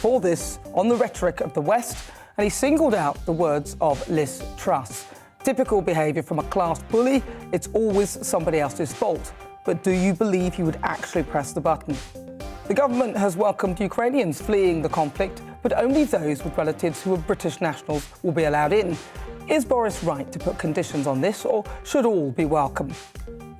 before this on the rhetoric of the West, and he singled out the words of Liz Truss. Typical behaviour from a class bully, it's always somebody else's fault. But do you believe he would actually press the button? The government has welcomed Ukrainians fleeing the conflict, but only those with relatives who are British nationals will be allowed in. Is Boris right to put conditions on this, or should all be welcome?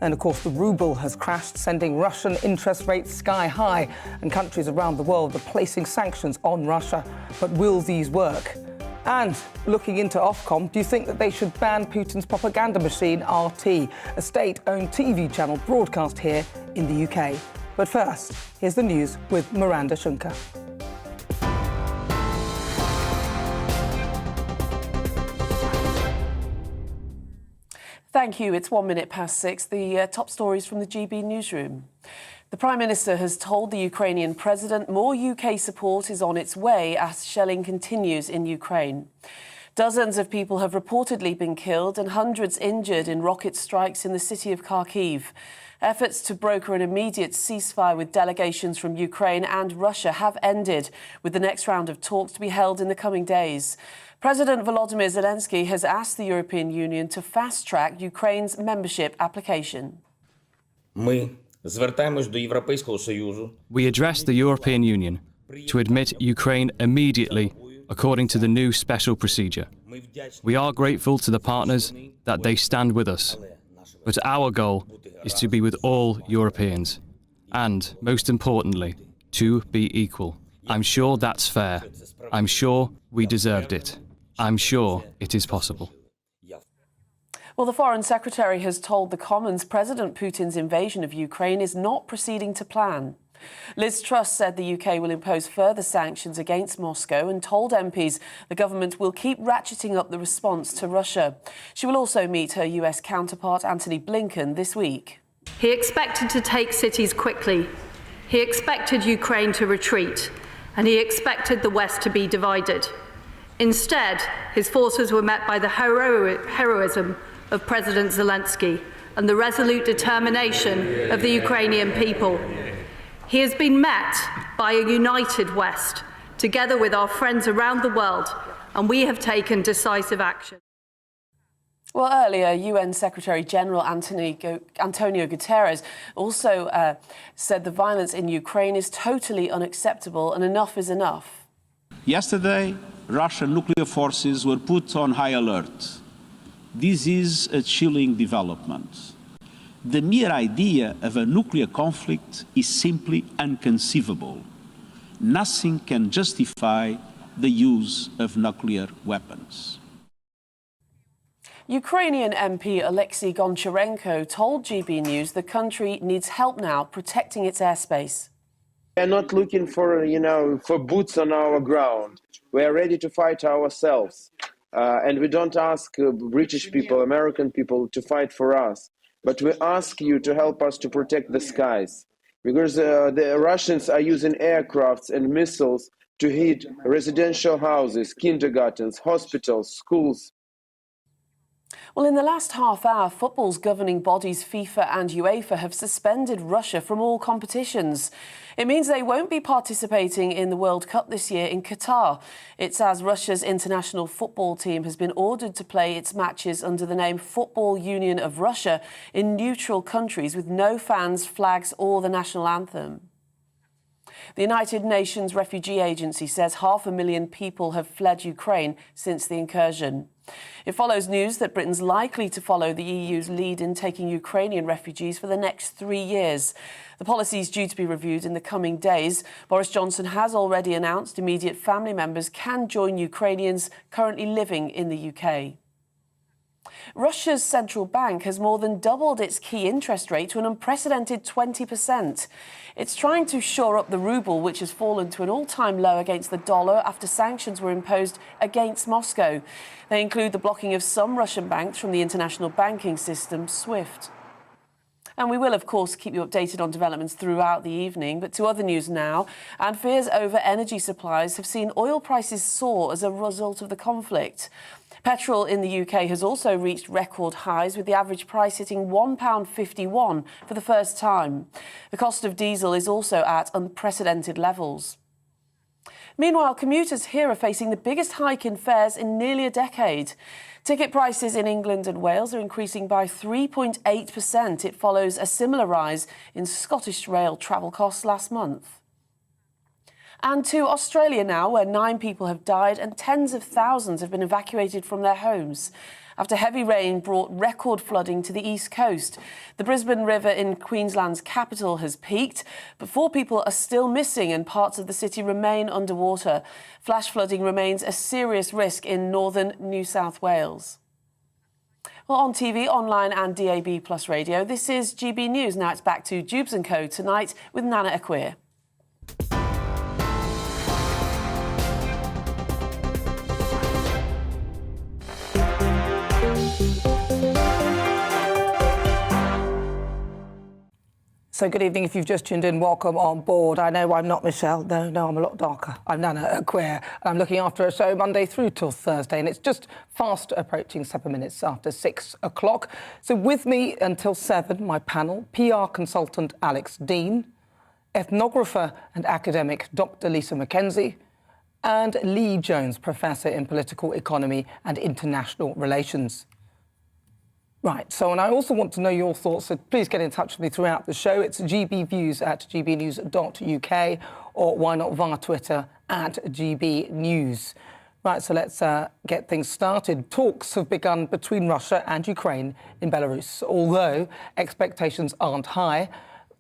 And of course, the ruble has crashed, sending Russian interest rates sky high, and countries around the world are placing sanctions on Russia. But will these work? And looking into Ofcom, do you think that they should ban Putin's propaganda machine, RT, a state-owned TV channel broadcast here in the UK? But first, here's the news with Miranda Shunker. Thank you. It's 6:01. The top stories from the GB newsroom. The Prime Minister has told the Ukrainian President more UK support is on its way as shelling continues in Ukraine. Dozens of people have reportedly been killed and hundreds injured in rocket strikes in the city of Kharkiv. Efforts to broker an immediate ceasefire with delegations from Ukraine and Russia have ended, with the next round of talks to be held in the coming days. President Volodymyr Zelenskyy has asked the European Union to fast-track Ukraine's membership application. We address the European Union to admit Ukraine immediately according to the new special procedure. We are grateful to the partners that they stand with us, but our goal is to be with all Europeans and, most importantly, to be equal. I'm sure that's fair. I'm sure we deserved it. I'm sure it is possible. Well, the Foreign Secretary has told the Commons President Putin's invasion of Ukraine is not proceeding to plan. Liz Truss said the UK will impose further sanctions against Moscow and told MPs the government will keep ratcheting up the response to Russia. She will also meet her US counterpart Antony Blinken this week. He expected to take cities quickly. He expected Ukraine to retreat, and he expected the West to be divided. Instead, his forces were met by the heroism of President Zelenskyy and the resolute determination of the Ukrainian people. He has been met by a united West, together with our friends around the world, and we have taken decisive action. Well, earlier, UN Secretary-General Antonio Guterres also said the violence in Ukraine is totally unacceptable and enough is enough. Yesterday, Russian nuclear forces were put on high alert. This is a chilling development. The mere idea of a nuclear conflict is simply inconceivable. Nothing can justify the use of nuclear weapons. Ukrainian MP Alexei Goncharenko told GBNews the country needs help now protecting its airspace. We're not looking for, for boots on our ground. We're ready to fight ourselves. And we don't ask British people, American people to fight for us. But we ask you to help us to protect the skies. Because the Russians are using aircrafts and missiles to hit residential houses, kindergartens, hospitals, schools. Well, in the last half hour, football's governing bodies FIFA and UEFA have suspended Russia from all competitions. It means they won't be participating in the World Cup this year in Qatar. It's as Russia's international football team has been ordered to play its matches under the name Football Union of Russia in neutral countries with no fans, flags or the national anthem. The United Nations Refugee Agency says 500,000 people have fled Ukraine since the incursion. It follows news that Britain's likely to follow the EU's lead in taking Ukrainian refugees for the next 3 years. The policy is due to be reviewed in the coming days. Boris Johnson has already announced immediate family members can join Ukrainians currently living in the UK. Russia's central bank has more than doubled its key interest rate to an unprecedented 20%. It's trying to shore up the ruble, which has fallen to an all-time low against the dollar after sanctions were imposed against Moscow. They include the blocking of some Russian banks from the international banking system, SWIFT. And we will, of course, keep you updated on developments throughout the evening. But to other news now, and fears over energy supplies have seen oil prices soar as a result of the conflict. Petrol in the UK has also reached record highs, with the average price hitting £1.51 for the first time. The cost of diesel is also at unprecedented levels. Meanwhile, commuters here are facing the biggest hike in fares in nearly a decade. Ticket prices in England and Wales are increasing by 3.8%. It follows a similar rise in Scottish rail travel costs last month. And to Australia now, where 9 people have died and tens of thousands have been evacuated from their homes after heavy rain brought record flooding to the east coast. The Brisbane River in Queensland's capital has peaked, but 4 people are still missing and parts of the city remain underwater. Flash flooding remains a serious risk in northern New South Wales. Well, on TV, online and DAB plus radio, this is GB News. Now it's back to Dewbs & Co tonight with Nana Akweer. So good evening. If you've just tuned in, welcome on board. I know I'm not Michelle. No, I'm a lot darker. I'm Nana Akweer. I'm looking after a show Monday through till Thursday, and it's just fast approaching 7 minutes after 6 o'clock. So with me until 7, my panel, PR consultant Alex Dean, ethnographer and academic Dr. Lisa McKenzie, and Lee Jones, professor in political economy and international relations. Right, so and I also want to know your thoughts, so please get in touch with me throughout the show. It's gbviews@gbnews.uk, or why not via Twitter @GBNews. Right, so let's get things started. Talks have begun between Russia and Ukraine in Belarus, although expectations aren't high.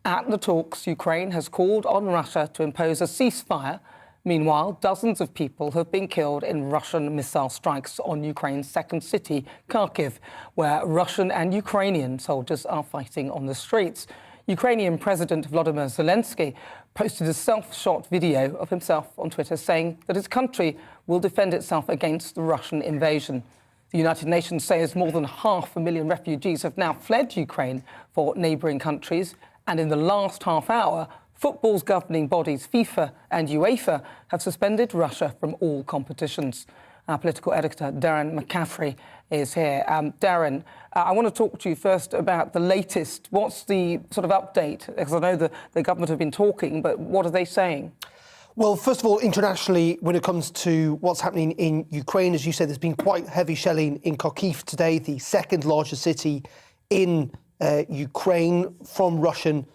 At the talks, Ukraine has called on Russia to impose a ceasefire. Meanwhile, dozens of people have been killed in Russian missile strikes on Ukraine's second city, Kharkiv, where Russian and Ukrainian soldiers are fighting on the streets. Ukrainian President Volodymyr Zelenskyy posted a self-shot video of himself on Twitter saying that his country will defend itself against the Russian invasion. The United Nations says more than 500,000 refugees have now fled Ukraine for neighbouring countries, and in the last half hour, football's governing bodies, FIFA and UEFA, have suspended Russia from all competitions. Our political editor, Darren McCaffrey, is here. Darren, I want to talk to you first about the latest. What's the sort of update? Because I know the government have been talking, but what are they saying? Well, first of all, internationally, when it comes to what's happening in Ukraine, as you said, there's been quite heavy shelling in Kharkiv today, the second largest city in Ukraine, from Russian.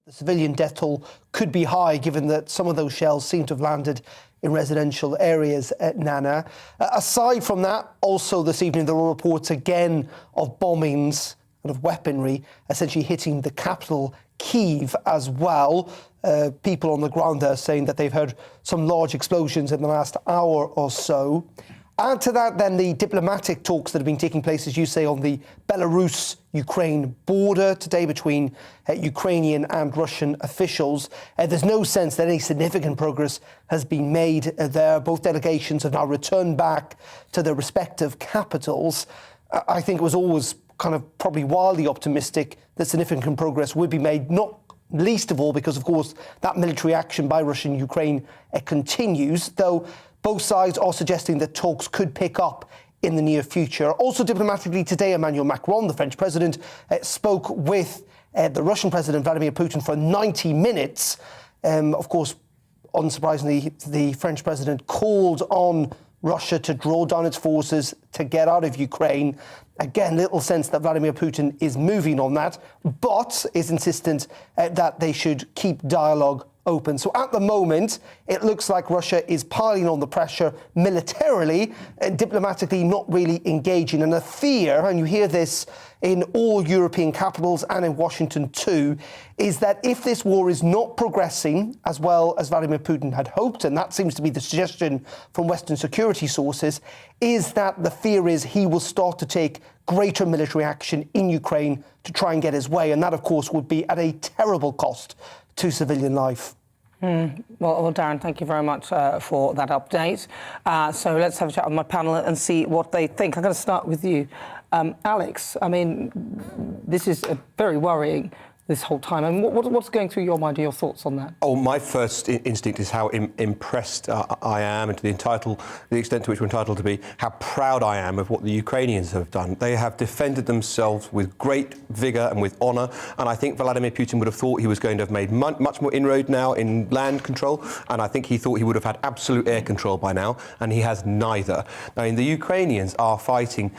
The civilian death toll could be high, given that some of those shells seem to have landed in residential areas at Nana. Aside from that, also this evening, there were reports again of bombings and of weaponry essentially hitting the capital, Kyiv, as well. People on the ground there saying that they've heard some large explosions in the last hour or so. Add to that, then, the diplomatic talks that have been taking place, as you say, on the Belarus-Ukraine border today between Ukrainian and Russian officials. There's no sense that any significant progress has been made there. Both delegations have now returned back to their respective capitals. I think it was always kind of probably wildly optimistic that significant progress would be made, not least of all because, of course, that military action by Russia and Ukraine continues, though both sides are suggesting that talks could pick up in the near future. Also diplomatically today, Emmanuel Macron, the French president, spoke with the Russian president, Vladimir Putin, for 90 minutes. Of course, unsurprisingly, the French president called on Russia to draw down its forces to get out of Ukraine. Again, little sense that Vladimir Putin is moving on that, but is insistent that they should keep dialogue open. So at the moment, it looks like Russia is piling on the pressure militarily and diplomatically not really engaging. And a fear, and you hear this in all European capitals and in Washington too, is that if this war is not progressing as well as Vladimir Putin had hoped, and that seems to be the suggestion from Western security sources, is that the fear is he will start to take greater military action in Ukraine to try and get his way. And that, of course, would be at a terrible cost to civilian life. Well, Darren, thank you very much for that update. So let's have a chat with my panel and see what they think. I'm going to start with you. Alex, I mean, this is very worrying. this whole time? And what's going through your mind? Are your thoughts on that? Oh, my first instinct is how impressed I am, and to the extent to which we're entitled to be, how proud I am of what the Ukrainians have done. They have defended themselves with great vigour and with honour, and I think Vladimir Putin would have thought he was going to have made much more inroad now in land control, and I think he thought he would have had absolute air control by now, and he has neither. I mean, the Ukrainians are fighting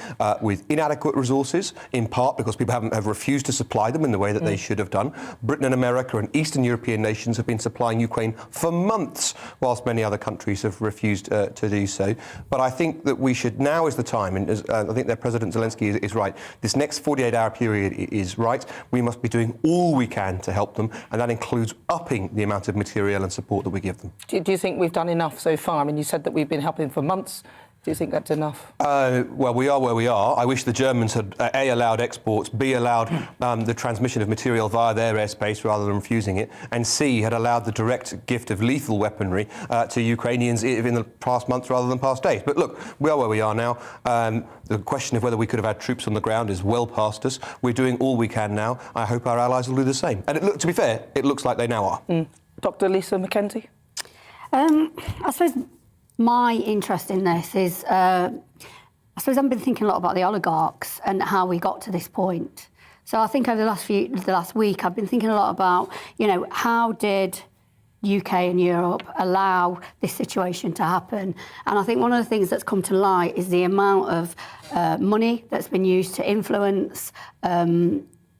with inadequate resources, in part because people have refused to supply them in the way that they should have done. Britain and America and Eastern European nations have been supplying Ukraine for months, whilst many other countries have refused to do so. But I think that we should, now is the time, and I think their President Zelenskyy is right, this next 48-hour period is right. We must be doing all we can to help them, and that includes upping the amount of material and support that we give them. Do you think we've done enough so far? I mean, you said that we've been helping for months. Do you think that's enough? Well, we are where we are. I wish the Germans had A, allowed exports, B, allowed the transmission of material via their airspace rather than refusing it, and C, had allowed the direct gift of lethal weaponry to Ukrainians in the past months rather than past days. But look, we are where we are now. The question of whether we could have had troops on the ground is well past us. We're doing all we can now. I hope our allies will do the same. And to be fair, it looks like they now are. Dr. Lisa McKenzie? I suppose my interest in this is, I suppose I've been thinking a lot about the oligarchs and how we got to this point. So I think over the last week, I've been thinking a lot about, how did UK and Europe allow this situation to happen? And I think one of the things that's come to light is the amount of money that's been used to influence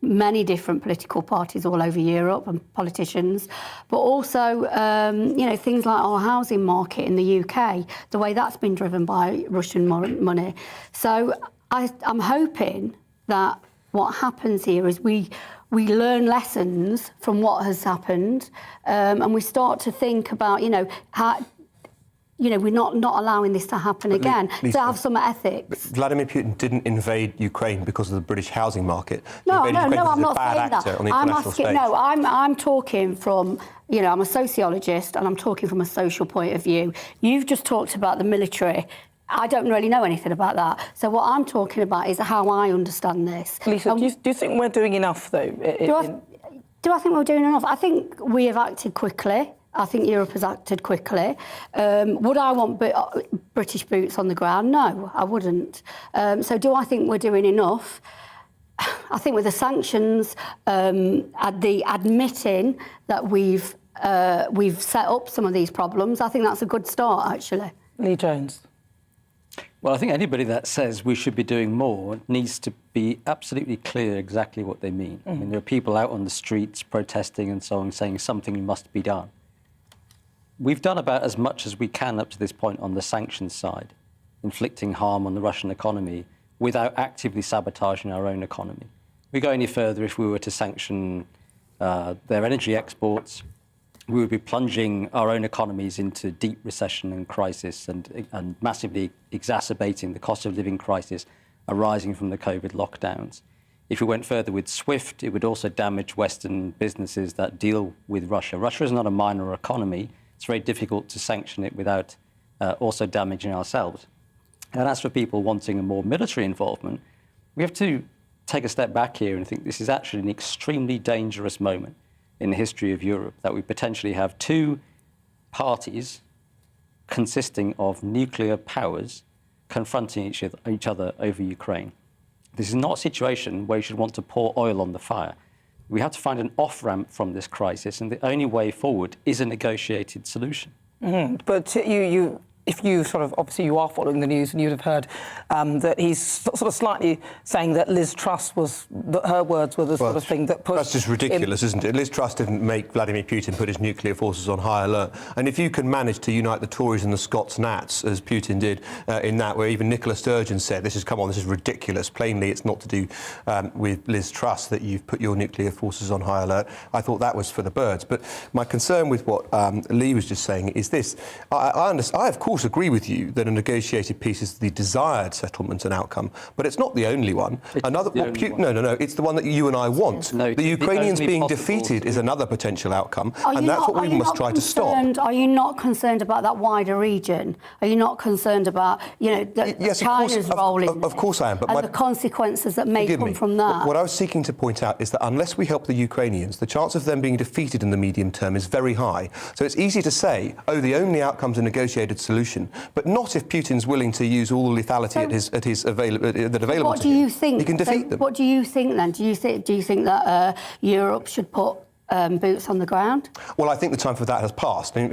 many different political parties all over Europe and politicians, but also, things like our housing market in the UK, the way that's been driven by Russian money. So I'm hoping that what happens here is we learn lessons from what has happened, and we start to think about, how, we're not allowing this to happen again. Lisa, to have some ethics. Vladimir Putin didn't invade Ukraine because of the British housing market. No, I'm not saying that. I'm talking from, I'm a sociologist and I'm talking from a social point of view. You've just talked about the military. I don't really know anything about that. So what I'm talking about is how I understand this. Lisa, do you think we're doing enough, though? Do I think we're doing enough? I think we have acted quickly. I think Europe has acted quickly. Would I want British boots on the ground? No, I wouldn't. So do I think we're doing enough? I think with the sanctions, the admitting that we've set up some of these problems, I think that's a good start, actually. Lee Jones. Well, I think anybody that says we should be doing more needs to be absolutely clear exactly what they mean. I mean, there are people out on the streets protesting and so on, saying something must be done. We've done about as much as we can up to this point on the sanctions side, inflicting harm on the Russian economy without actively sabotaging our own economy. We go any further if we were to sanction their energy exports. We would be plunging our own economies into deep recession and crisis and massively exacerbating the cost of living crisis arising from the COVID lockdowns. If we went further with SWIFT, it would also damage Western businesses that deal with Russia. Russia is not a minor economy. It's very difficult to sanction it without also damaging ourselves. And as for people wanting a more military involvement, we have to take a step back here and think this is actually an extremely dangerous moment in the history of Europe, that we potentially have two parties consisting of nuclear powers confronting each other over Ukraine. This is not a situation where you should want to pour oil on the fire. We have to find an off-ramp from this crisis, and the only way forward is a negotiated solution. But if you sort of, obviously you are following the news, and you'd have heard that he's sort of slightly saying that Liz Truss her words were the sort of thing that pushed... That's just ridiculous, isn't it? Liz Truss didn't make Vladimir Putin put his nuclear forces on high alert. And if you can manage to unite the Tories and the Scots Nats, as Putin did in that, where even Nicola Sturgeon said, this is ridiculous. Plainly, it's not to do with Liz Truss that you've put your nuclear forces on high alert. I thought that was for the birds. But my concern with what Lee was just saying is this. I of course, course, agree with you that a negotiated peace is the desired settlement and outcome, but it's not the only one. No, it's the one that you and I want. No, the Ukrainians only being possible defeated is another potential outcome, and that's what we must try to stop. Are you not concerned about that wider region? Are you not concerned about, China's role in this? Of course I am. But the consequences that may come from that? What I was seeking to point out is that unless we help the Ukrainians, the chance of them being defeated in the medium term is very high. So it's easy to say, the only outcome's a negotiated solution, but not if Putin's willing to use all the lethality available what do you think? He can defeat them. What do you think then? Do you think that Europe should put boots on the ground? Well, I think the time for that has passed. In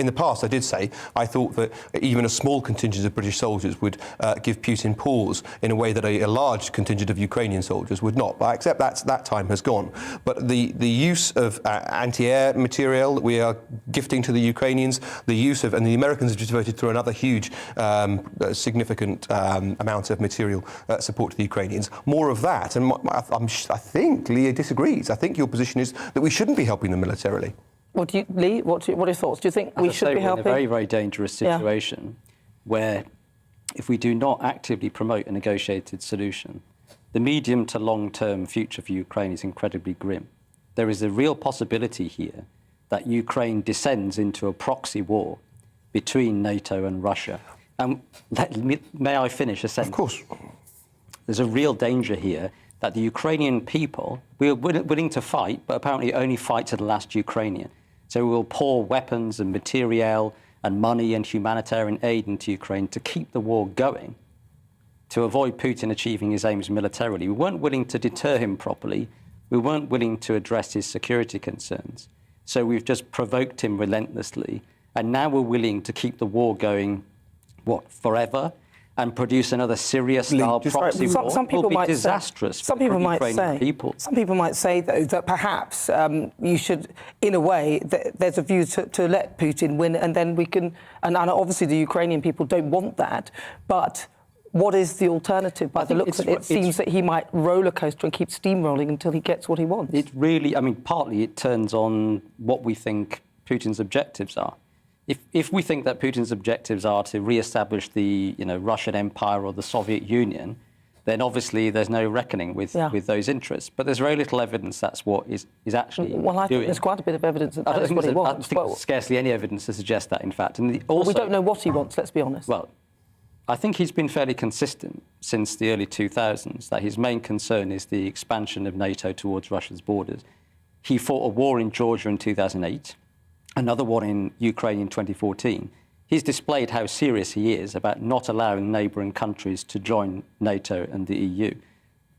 the past, I did say I thought that even a small contingent of British soldiers would give Putin pause in a way that a large contingent of Ukrainian soldiers would not. But I accept that time has gone. But the use of anti-air material that we are gifting to the Ukrainians, the use of, and the Americans have just voted through another huge, significant amount of material support to the Ukrainians. More of that. And I think Leah disagrees. I think your position is that we shouldn't be helping them militarily. Lee, what are your thoughts? Do you think we should be helping? We're in a very, very dangerous situation where if we do not actively promote a negotiated solution, the medium to long-term future for Ukraine is incredibly grim. There is a real possibility here that Ukraine descends into a proxy war between NATO and Russia. And may I finish a sentence? Of course. There's a real danger here that the Ukrainian people, we are willing to fight, but apparently only fight to the last Ukrainian. So we will pour weapons and material and money and humanitarian aid into Ukraine to keep the war going, to avoid Putin achieving his aims militarily. We weren't willing to deter him properly. We weren't willing to address his security concerns. So we've just provoked him relentlessly. And now we're willing to keep the war going, forever? And produce another Syria-style proxy war. Some people might be disastrous for the Ukrainian people. Some people might say, though, that perhaps you should, in a way, there's a view to let Putin win, and then we can. And obviously, the Ukrainian people don't want that. But what is the alternative? By the looks of it, seems that he might roller coaster and keep steamrolling until he gets what he wants. It really, partly it turns on what we think Putin's objectives are. If we think that Putin's objectives are to re-establish the Russian Empire or the Soviet Union, then obviously there's no reckoning with those interests. But there's very little evidence that's what is actually doing. Well, I think there's quite a bit of evidence that that's what he wants. I think scarcely any evidence to suggest that, in fact. And also, we don't know what he wants, let's be honest. Well, I think he's been fairly consistent since the early 2000s that his main concern is the expansion of NATO towards Russia's borders. He fought a war in Georgia in 2008. Another one in Ukraine in 2014, he's displayed how serious he is about not allowing neighbouring countries to join NATO and the EU.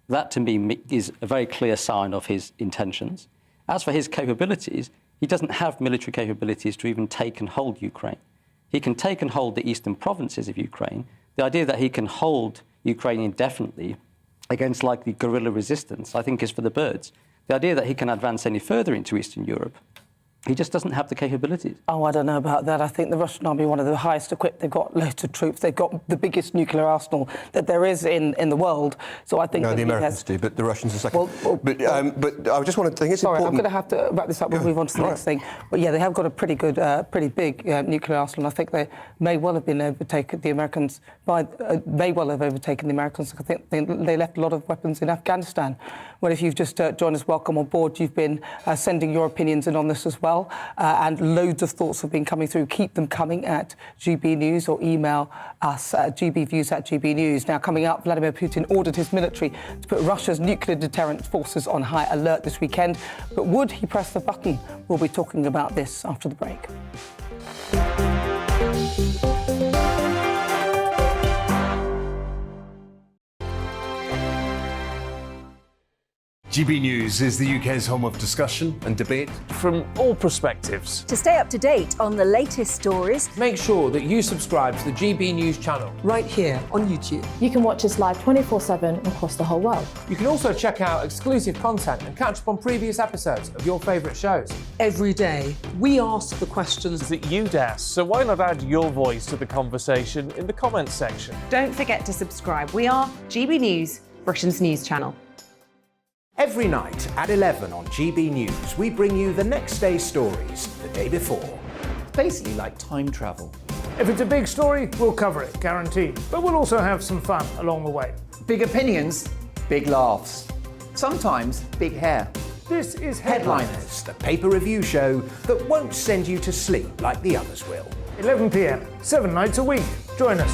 That, to me, is a very clear sign of his intentions. As for his capabilities, he doesn't have military capabilities to even take and hold Ukraine. He can take and hold the eastern provinces of Ukraine. The idea that he can hold Ukraine indefinitely against likely guerrilla resistance, I think, is for the birds. The idea that he can advance any further into Eastern Europe, he just doesn't have the capabilities. Oh, I don't know about that. I think the Russian army are one of the highest equipped. They've got loads of troops. They've got the biggest nuclear arsenal that there is in the world. So I think... No, the Americans do, but the Russians are second. But I just want to think it's important... I'm going to have to wrap this up. We'll move on to the next thing. But yeah, they have got a pretty good, pretty big nuclear arsenal. I think they may well have been overtaken, the Americans, may well have overtaken the Americans. I think they left a lot of weapons in Afghanistan. Well, if you've just joined us, welcome on board. You've been sending your opinions in on this as well. And loads of thoughts have been coming through. Keep them coming at GB News or email us at gbviews@gbnews. Now, coming up, Vladimir Putin ordered his military to put Russia's nuclear deterrent forces on high alert this weekend. But would he press the button? We'll be talking about this after the break. GB News is the UK's home of discussion and debate from all perspectives. To stay up to date on the latest stories, make sure that you subscribe to the GB News channel right here on YouTube. You can watch us live 24/7 across the whole world. You can also check out exclusive content and catch up on previous episodes of your favourite shows. Every day, we ask the questions that you'd ask, so why not add your voice to the conversation in the comments section? Don't forget to subscribe. We are GB News, Britain's news channel. Every night at 11 on GB News, we bring you the next day's stories the day before. It's basically like time travel. If it's a big story, we'll cover it, guaranteed. But we'll also have some fun along the way. Big opinions, big laughs. Sometimes big hair. This is Headliners, the paper review show that won't send you to sleep like the others will. 11 p.m, 7 nights a week. Join us.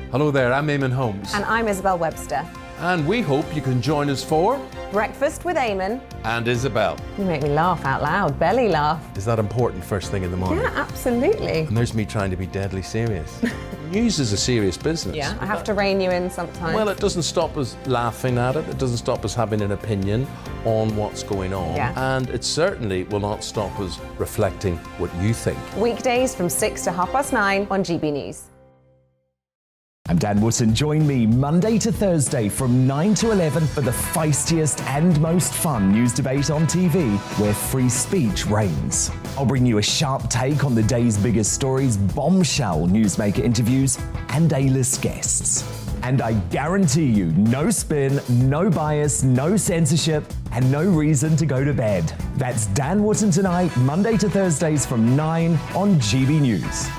Hello there, I'm Eamon Holmes. And I'm Isabel Webster. And we hope you can join us for Breakfast with Eamon and Isabel. You make me laugh out loud, belly laugh. Is that important first thing in the morning? Yeah, absolutely. And there's me trying to be deadly serious. News is a serious business. Yeah, I have to rein you in sometimes. Well, it doesn't stop us laughing at it. It doesn't stop us having an opinion on what's going on. Yeah. And it certainly will not stop us reflecting what you think. Weekdays from 6 to 9:30 on GB News. I'm Dan Wootton. Join me Monday to Thursday from 9 to 11 for the feistiest and most fun news debate on TV, where free speech reigns. I'll bring you a sharp take on the day's biggest stories, bombshell newsmaker interviews, and A-list guests. And I guarantee you, no spin, no bias, no censorship, and no reason to go to bed. That's Dan Wootton Tonight, Monday to Thursdays from 9 on GB News.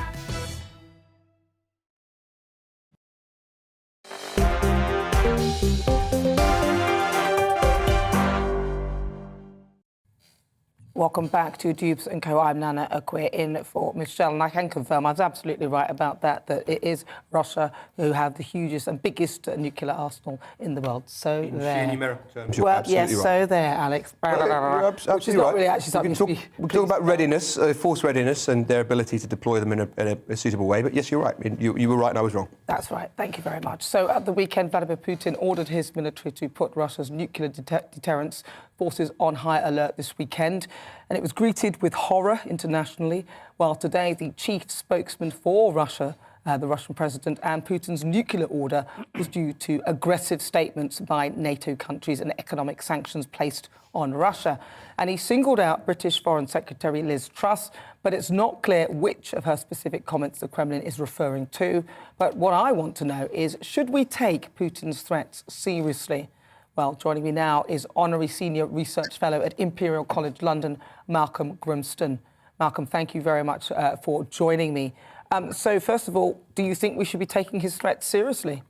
Welcome back to Dewbs & Co. I'm Nana Akwe in for Michelle, and I can confirm I was absolutely right about that it is Russia who have the hugest and biggest nuclear arsenal in the world. So In there. sheer numerical terms, you're Well, absolutely yes, right. so there, Alex. You're Which is not really actually we something can to talk, be we can talk about readiness, force readiness, and their ability to deploy them in a suitable way. But yes, you're right. You were right and I was wrong. That's right. Thank you very much. So at the weekend, Vladimir Putin ordered his military to put Russia's nuclear deterrence forces on high alert this weekend, and it was greeted with horror internationally, while today the chief spokesman for Russia, the Russian president, and Putin's nuclear order was due to aggressive statements by NATO countries and economic sanctions placed on Russia. And he singled out British Foreign Secretary Liz Truss, but it's not clear which of her specific comments the Kremlin is referring to. But what I want to know is, should we take Putin's threats seriously? Well, joining me now is Honorary Senior Research Fellow at Imperial College London, Malcolm Grimston. Malcolm, thank you very much for joining me. So, first of all, do you think we should be taking his threats seriously?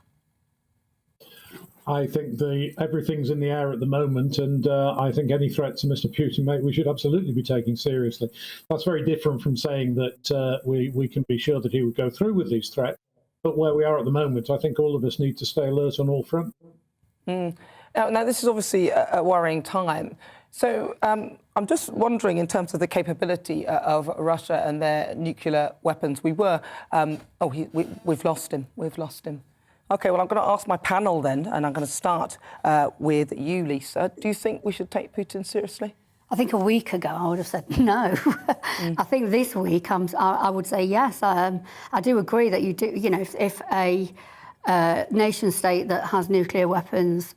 I think everything's in the air at the moment, and I think any threats to Mr. Putin, we should absolutely be taking seriously. That's very different from saying that we can be sure that he would go through with these threats. But where we are at the moment, I think all of us need to stay alert on all fronts. Now, this is obviously a worrying time. So I'm just wondering, in terms of the capability of Russia and their nuclear weapons, we've lost him. We've lost him. OK, well, I'm going to ask my panel then, and I'm going to start with you, Lisa. Do you think we should take Putin seriously? I think a week ago I would have said no. I think this week I would say yes. I do agree that you do. You know, if a nation state that has nuclear weapons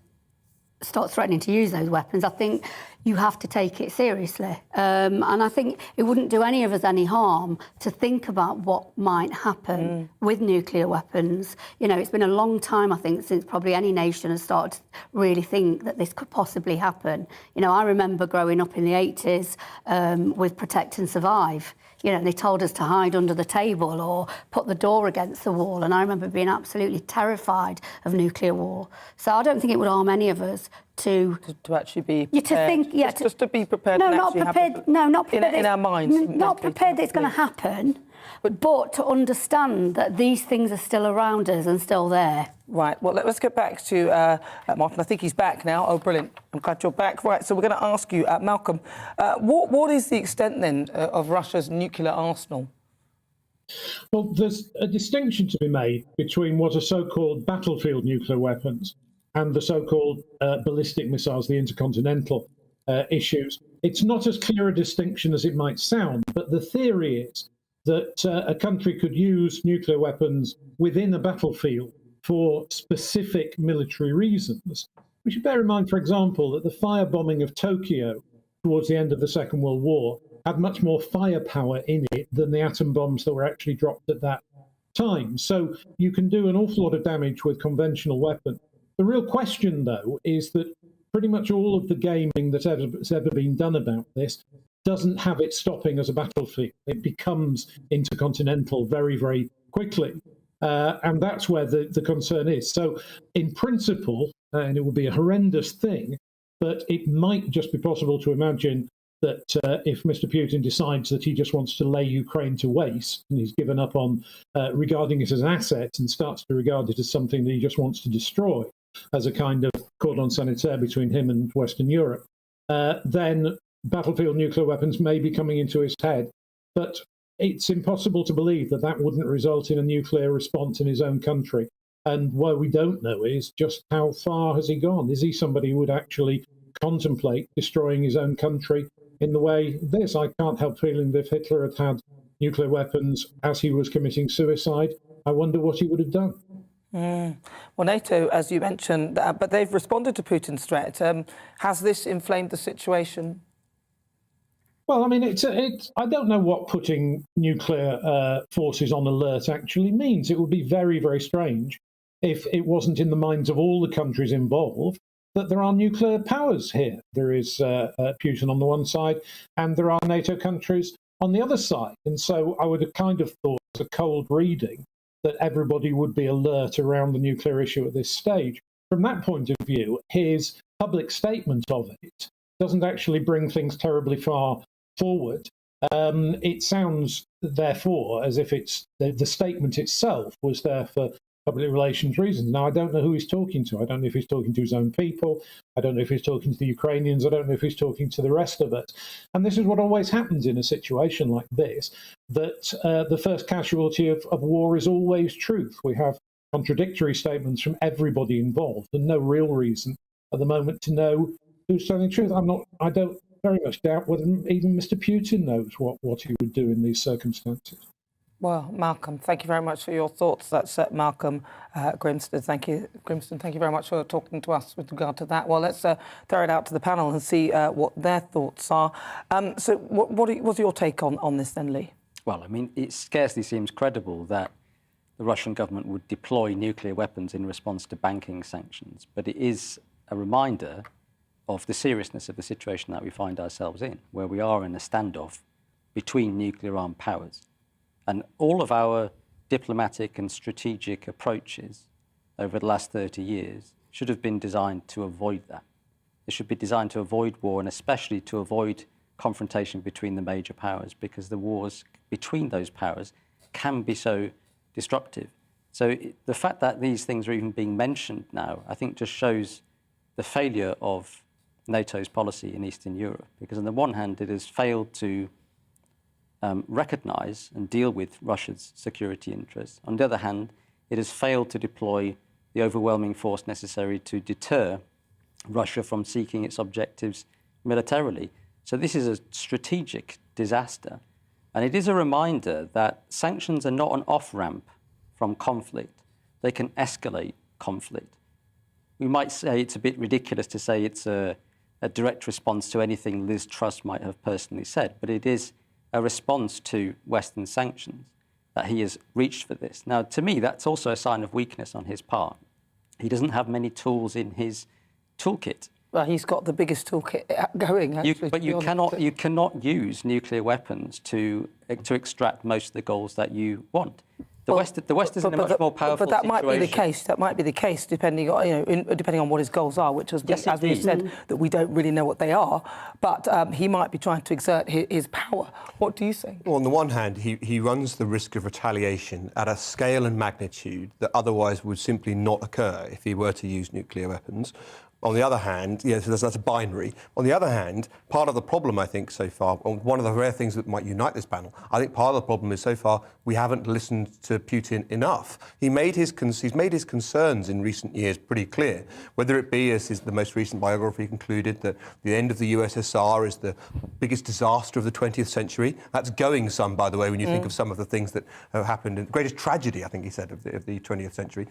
start threatening to use those weapons, I think you have to take it seriously. And I think it wouldn't do any of us any harm to think about what might happen with nuclear weapons. You know, it's been a long time, I think, since probably any nation has started to really think that this could possibly happen. You know, I remember growing up in the 80s with Protect and Survive. You know, they told us to hide under the table or put the door against the wall. And I remember being absolutely terrified of nuclear war. So I don't think it would harm any of us to actually be prepared. To think, yeah, just to be prepared. No, not prepared. No, not prepared. In our minds. Not prepared that it's going to happen, but to understand that these things are still around us and still there. Right. Well, let's get back to Martin. I think he's back now. Oh, brilliant. I'm glad you're back. Right. So we're going to ask you, Malcolm, what is the extent then of Russia's nuclear arsenal? Well, there's a distinction to be made between what are so-called battlefield nuclear weapons and the so-called ballistic missiles, the intercontinental issues. It's not as clear a distinction as it might sound, but the theory is that a country could use nuclear weapons within a battlefield for specific military reasons. We should bear in mind, for example, that the firebombing of Tokyo towards the end of the Second World War had much more firepower in it than the atom bombs that were actually dropped at that time. So you can do an awful lot of damage with conventional weapons. The real question, though, is that pretty much all of the gaming that's ever been done about this doesn't have it stopping as a battlefield. It becomes intercontinental very, very quickly. And that's where the concern is. So in principle, and it would be a horrendous thing, but it might just be possible to imagine that if Mr. Putin decides that he just wants to lay Ukraine to waste, and he's given up on regarding it as an asset and starts to regard it as something that he just wants to destroy as a kind of cordon sanitaire between him and Western Europe, then battlefield nuclear weapons may be coming into his head. But it's impossible to believe that that wouldn't result in a nuclear response in his own country. And what we don't know is just how far has he gone? Is he somebody who would actually contemplate destroying his own country in the way this? I can't help feeling that if Hitler had had nuclear weapons as he was committing suicide, I wonder what he would have done. Well, NATO, as you mentioned, but they've responded to Putin's threat. Has this inflamed the situation? Well, I mean, I don't know what putting nuclear forces on alert actually means. It would be very, very strange if it wasn't in the minds of all the countries involved that there are nuclear powers here. There is Putin on the one side, and there are NATO countries on the other side. And so I would have kind of thought, as a cold reading, that everybody would be alert around the nuclear issue at this stage. From that point of view, his public statement of it doesn't actually bring things terribly far forward. It sounds, therefore, as if it's the statement itself was there for public relations reasons. Now, I don't know who he's talking to. I don't know if he's talking to his own people. I don't know if he's talking to the Ukrainians. I don't know if he's talking to the rest of us. And this is what always happens in a situation like this, that the first casualty of war is always truth. We have contradictory statements from everybody involved and no real reason at the moment to know who's telling the truth. I don't very much doubt whether even Mr. Putin knows what he would do in these circumstances. Well, Malcolm, thank you very much for your thoughts. That's Malcolm Grimston. Thank you, Grimston. Thank you very much for talking to us with regard to that. Well, let's throw it out to the panel and see what their thoughts are. So what's your take on this then, Lee? Well, I mean, it scarcely seems credible that the Russian government would deploy nuclear weapons in response to banking sanctions. But it is a reminder of the seriousness of the situation that we find ourselves in, where we are in a standoff between nuclear-armed powers. And all of our diplomatic and strategic approaches over the last 30 years should have been designed to avoid that. They should be designed to avoid war, and especially to avoid confrontation between the major powers, because the wars between those powers can be so disruptive. So the fact that these things are even being mentioned now, I think just shows the failure of NATO's policy in Eastern Europe, because on the one hand, it has failed to recognise and deal with Russia's security interests. On the other hand, it has failed to deploy the overwhelming force necessary to deter Russia from seeking its objectives militarily. So this is a strategic disaster. And it is a reminder that sanctions are not an off-ramp from conflict. They can escalate conflict. We might say it's a bit ridiculous to say it's a direct response to anything Liz Truss might have personally said, but it is a response to Western sanctions that he has reached for this. Now, to me, that's also a sign of weakness on his part. He doesn't have many tools in his toolkit. Well, he's got the biggest toolkit going, actually. But you cannot use nuclear weapons to extract most of the goals that you want. The West is in a much more powerful But that situation. might be the case. That might be the case, depending on depending on what his goals are, which is, as we said, that we don't really know what they are. But he might be trying to exert his power. What do you think? Well, on the one hand, he runs the risk of retaliation at a scale and magnitude that otherwise would simply not occur if he were to use nuclear weapons. On the other hand, so that's a binary. On the other hand, part of the problem, I think, so far, one of the rare things that might unite this panel, I think part of the problem is so far we haven't listened to Putin enough. He's made his concerns in recent years pretty clear, whether it be, as the most recent biography concluded, that the end of the USSR is the biggest disaster of the 20th century. That's going some, by the way, when you think of some of the things that have happened. The greatest tragedy, I think he said, of the 20th century.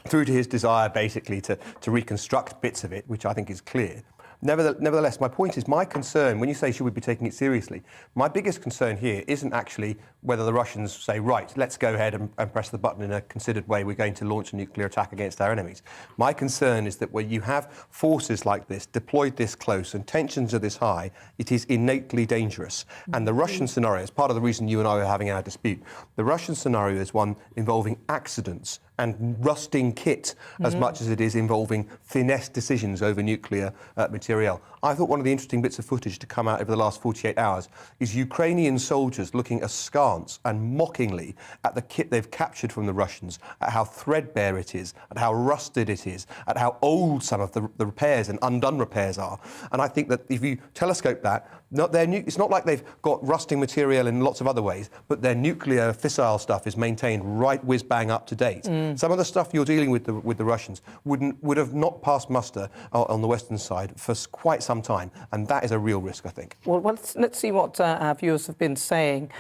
Through to his desire, basically, to reconstruct bits of it, which I think is clear. Nevertheless, my point is, my concern, when you say should we be taking it seriously, my biggest concern here isn't actually whether the Russians say, right, let's go ahead and press the button in a considered way, we're going to launch a nuclear attack against our enemies. My concern is that when you have forces like this deployed this close and tensions are this high, it is innately dangerous. And the Russian scenario is part of the reason you and I are having our dispute. The Russian scenario is one involving accidents and rusting kit as much as it is involving finesse decisions over nuclear material. I thought one of the interesting bits of footage to come out over the last 48 hours is Ukrainian soldiers looking askance and mockingly at the kit they've captured from the Russians, at how threadbare it is, at how rusted it is, at how old some of the repairs and undone repairs are. And I think that if you telescope that, it's not like they've got rusting material in lots of other ways, but their nuclear fissile stuff is maintained right whiz-bang up to date. Some of the stuff you're dealing with the Russians would have not passed muster on the Western side for quite some time, and that is a real risk, I think. Well, let's see what our viewers have been saying.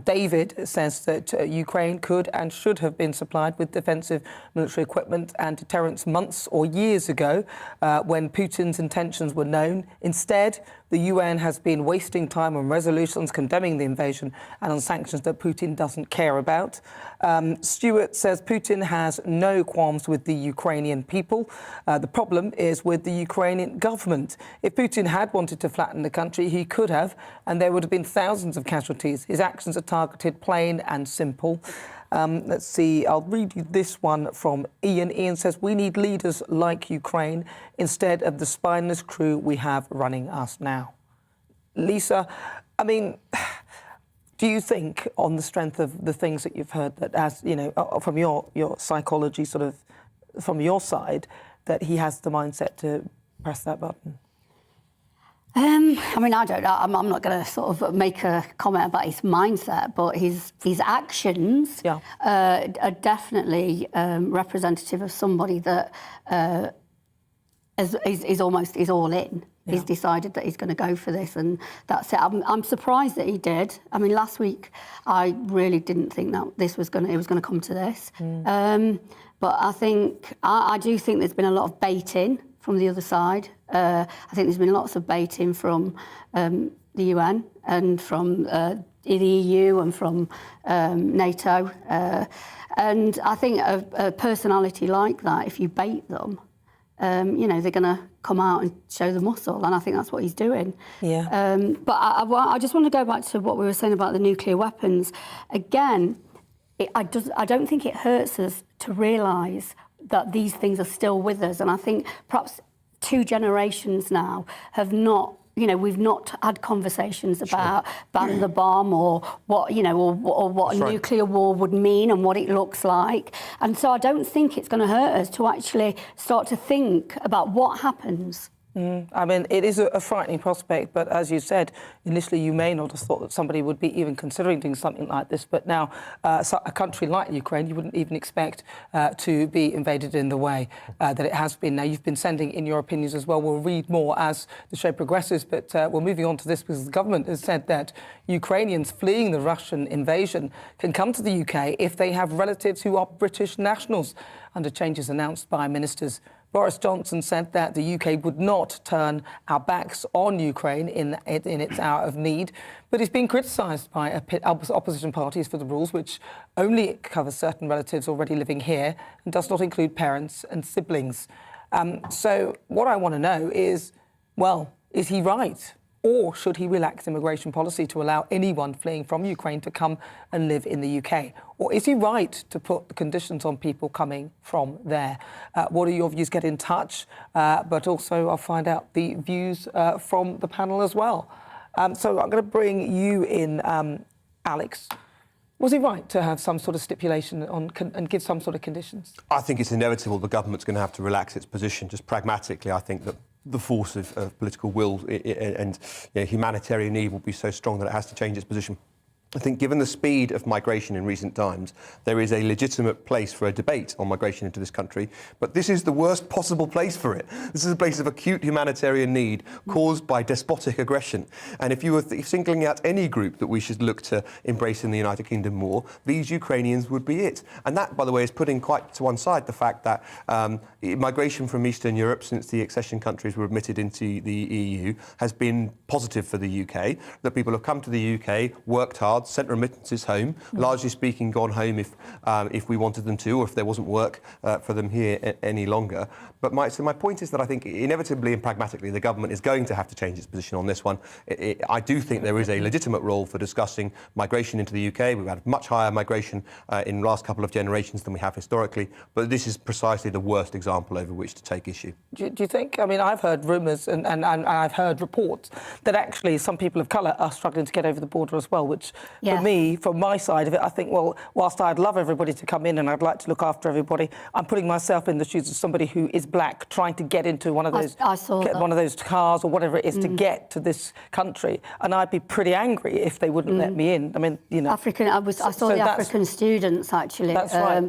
David says that Ukraine could and should have been supplied with defensive military equipment and deterrence months or years ago when Putin's intentions were known. Instead, the UN has been wasting time on resolutions condemning the invasion and on sanctions that Putin doesn't care about. Stuart says Putin has no qualms with the Ukrainian people. The problem is with the Ukrainian government. If Putin had wanted to flatten the country, he could have, and there would have been thousands of casualties. His actions are targeted, plain and simple. Let's see, I'll read you this one from Ian. Ian says, we need leaders like Ukraine instead of the spineless crew we have running us now. Lisa, I mean, do you think, on the strength of the things that you've heard, that as, you know, from your psychology, sort of, from your side, that he has the mindset to press that button? I mean, I don't know. I'm not going to sort of make a comment about his mindset, but his actions are definitely representative of somebody that is all in. Yeah. He's decided that he's going to go for this, and that's it. I'm surprised that he did. I mean, last week I really didn't think that it was going to come to this. But I do think there's been a lot of baiting from the other side. I think there's been lots of baiting from the UN and from the EU and from NATO. And I think a personality like that, if you bait them, you know, they're going to come out and show the muscle, and I think that's what he's doing. Yeah. But I just want to go back to what we were saying about the nuclear weapons. Again, I don't think it hurts us to realise that these things are still with us, and I think perhaps 2 generations now have not, you know, we've not had conversations about ban the bomb or what, you know, or what a nuclear war would mean and what it looks like. And so I don't think it's going to hurt us to actually start to think about what happens. I mean, it is a frightening prospect, but as you said, initially you may not have thought that somebody would be even considering doing something like this. But now, a country like Ukraine, you wouldn't even expect to be invaded in the way that it has been. Now, you've been sending in your opinions as well. We'll read more as the show progresses, but we're moving on to this because the government has said that Ukrainians fleeing the Russian invasion can come to the UK if they have relatives who are British nationals, under changes announced by ministers. Boris Johnson said that the UK would not turn our backs on Ukraine in its hour of need, but he's been criticised by opposition parties for the rules, which only covers certain relatives already living here and does not include parents and siblings. So what I want to know is, well, is he right? Or should he relax immigration policy to allow anyone fleeing from Ukraine to come and live in the UK? Or is he right to put the conditions on people coming from there? What are your views? Get in touch. But also I'll find out the views from the panel as well. So I'm going to bring you in, Alex. Was he right to have some sort of stipulation on and give some sort of conditions? I think it's inevitable the government's going to have to relax its position. Just pragmatically, I think that the force of political will and humanitarian need will be so strong that it has to change its position. I think given the speed of migration in recent times, there is a legitimate place for a debate on migration into this country, but this is the worst possible place for it. This is a place of acute humanitarian need caused by despotic aggression. And if you were singling out any group that we should look to embrace in the United Kingdom more, these Ukrainians would be it. And that, by the way, is putting quite to one side the fact that migration from Eastern Europe since the accession countries were admitted into the EU has been positive for the UK, that people have come to the UK, worked hard, sent remittances home, largely speaking gone home if we wanted them to, or if there wasn't work for them here any longer. But my point is that I think inevitably and pragmatically the government is going to have to change its position on this one. I do think there is a legitimate role for discussing migration into the UK. We've had much higher migration in the last couple of generations than we have historically, but this is precisely the worst example over which to take issue. Do you think? I mean, I've heard rumours and I've heard reports that actually some people of colour are struggling to get over the border as well, which for me, from my side of it, I think, well, whilst I'd love everybody to come in and I'd like to look after everybody, I'm putting myself in the shoes of somebody who is black trying to get into one of those one of those cars or whatever it is to get to this country, and I'd be pretty angry if they wouldn't let me in. I mean, you know, I saw the African students actually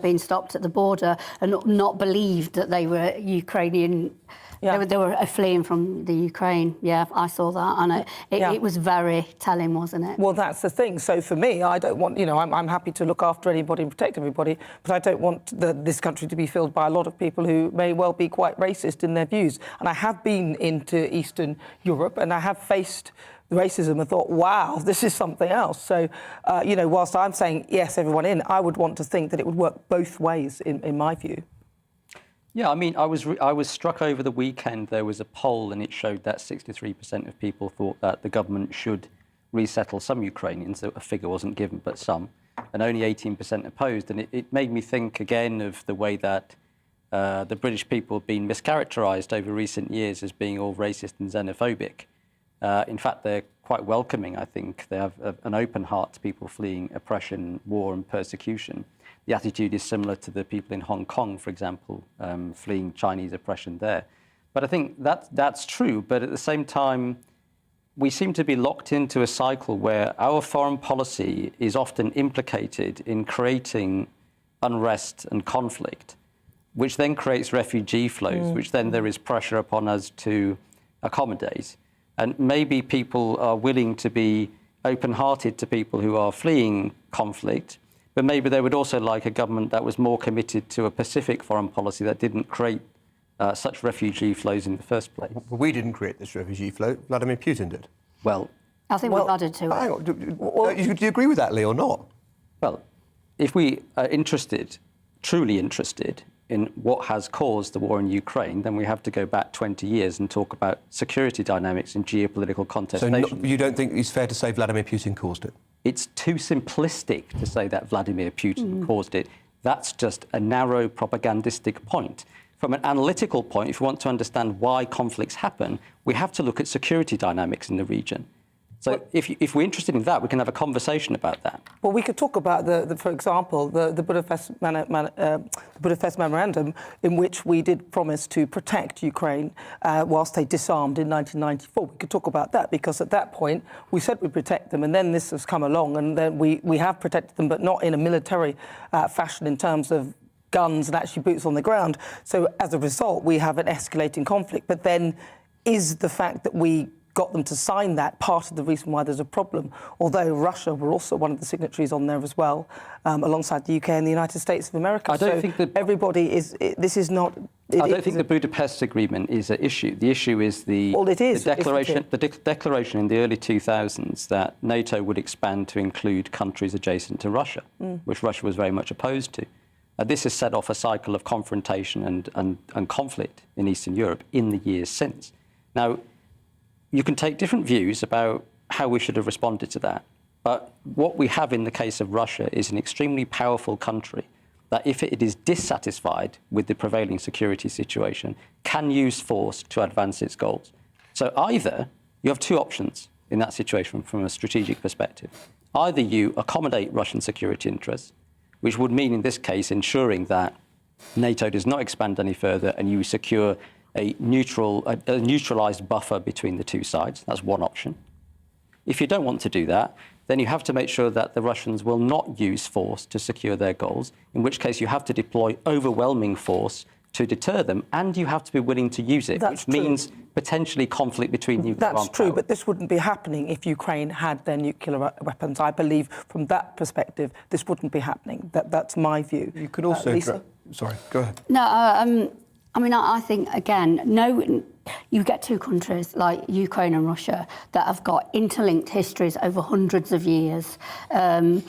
being stopped at the border and not believed that they were Ukrainian. Yeah. They were fleeing from the Ukraine. Yeah, I saw that, and it was very telling, wasn't it? Well, that's the thing. So for me, I don't want, you know, I'm happy to look after anybody and protect everybody, but I don't want this country to be filled by a lot of people who may well be quite racist in their views. And I have been into Eastern Europe, and I have faced racism and thought, wow, this is something else. So, you know, whilst I'm saying yes, everyone in, I would want to think that it would work both ways, in my view. Yeah, I mean, I was struck over the weekend. There was a poll and it showed that 63% of people thought that the government should resettle some Ukrainians. A figure wasn't given, but some, and only 18% opposed. And it made me think again of the way that the British people have been mischaracterised over recent years as being all racist and xenophobic. In fact, they're quite welcoming, I think. They have an open heart to people fleeing oppression, war and persecution. The attitude is similar to the people in Hong Kong, for example, fleeing Chinese oppression there. But I think that's true. But at the same time, we seem to be locked into a cycle where our foreign policy is often implicated in creating unrest and conflict, which then creates refugee flows, which then there is pressure upon us to accommodate. And maybe people are willing to be open-hearted to people who are fleeing conflict, but maybe they would also like a government that was more committed to a Pacific foreign policy that didn't create such refugee flows in the first place. We didn't create this refugee flow. Vladimir Putin did. Well, I think we've added to it. Hang on. Do you agree with that, Lee, or not? Well, if we are interested, truly interested, in what has caused the war in Ukraine, then we have to go back 20 years and talk about security dynamics and geopolitical contestation. So you don't think it's fair to say Vladimir Putin caused it? It's too simplistic to say that Vladimir Putin caused it. That's just a narrow propagandistic point. From an analytical point, if we want to understand why conflicts happen, we have to look at security dynamics in the region. So if we're interested in that, we can have a conversation about that. Well, we could talk about, for example, the Budapest Memorandum, in which we did promise to protect Ukraine whilst they disarmed in 1994. We could talk about that, because at that point, we said we'd protect them, and then this has come along, and then we have protected them, but not in a military fashion in terms of guns and actually boots on the ground. So as a result, we have an escalating conflict. But then is the fact that we got them to sign that part of the reason why there's a problem, although Russia were also one of the signatories on there as well, alongside the UK and the United States of America. I don't think that everybody is. This is not. I don't think the Budapest Agreement is an issue. The issue is the declaration. The declaration in the early 2000s that NATO would expand to include countries adjacent to Russia, which Russia was very much opposed to. This has set off a cycle of confrontation and conflict in Eastern Europe in the years since. Now, you can take different views about how we should have responded to that. But what we have in the case of Russia is an extremely powerful country that, if it is dissatisfied with the prevailing security situation, can use force to advance its goals. So either you have two options in that situation from a strategic perspective. Either you accommodate Russian security interests, which would mean in this case ensuring that NATO does not expand any further and you secure a neutralised buffer between the two sides. That's one option. If you don't want to do that, then you have to make sure that the Russians will not use force to secure their goals, in which case you have to deploy overwhelming force to deter them, and you have to be willing to use it, which means potentially conflict between nuclear armed powers. That's true, but this wouldn't be happening if Ukraine had their nuclear weapons. I believe from that perspective, this wouldn't be happening. That's my view. You could also... Lisa? Sorry, go ahead. No, I mean, I think, again, you get two countries like Ukraine and Russia that have got interlinked histories over hundreds of years. And